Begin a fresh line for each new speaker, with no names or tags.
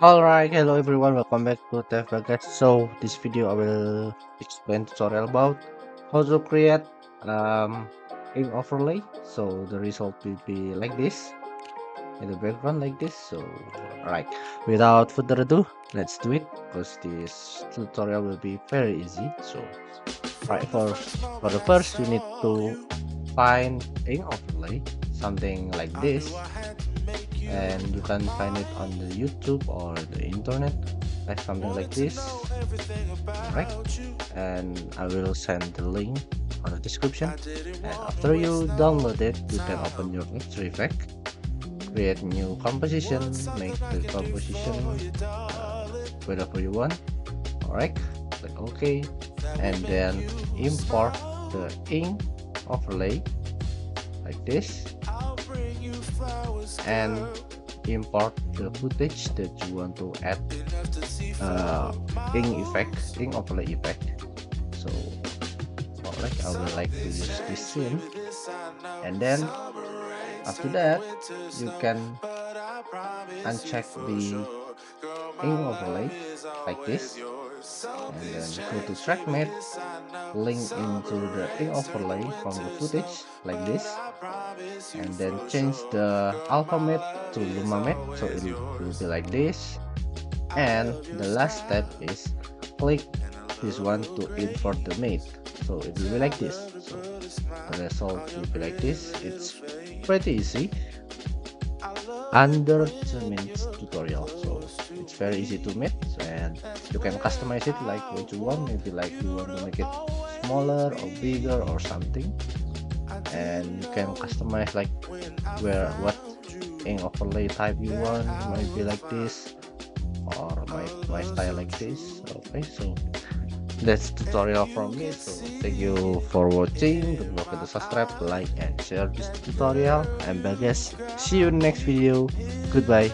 Alright, hello everyone, welcome back to TFBAGAS. So this video I will explain tutorial about how to create um ink overlay. So the result will be like this in the background like this. So alright, without further ado, let's do it because this tutorial will be very easy. So right, for the first you need to find ink overlay, something like this, and you can find it on the YouTube or the internet, like something like this. All right, and I will send the link on the description. And after you download it, you can open your After Effects, create new composition, make the composition whatever you want. All right, click OK, and then import the ink overlay like this, and import the footage that you want to add ink overlay effect. So like I would like to use this scene, and then after that you can uncheck the ink overlay like this, and then go to track matte, link into the ink overlay from the footage like this, and then change the alpha matte to Luma matte, so it will be like this. And the last step is click this one to import the matte, so it will be like this. So the result will be like this. It's pretty easy, under 2 minutes tutorial, so it's very easy to make, and you can customize it like what you want. Maybe like you want to make it smaller or bigger or something, and you can customize like where what ink overlay type you want. Maybe like this, or my style like this. Okay, so that's tutorial from me. So thank you for watching. Don't forget to subscribe, like, and share this tutorial. I'm Bagas. See you in the next video. Goodbye.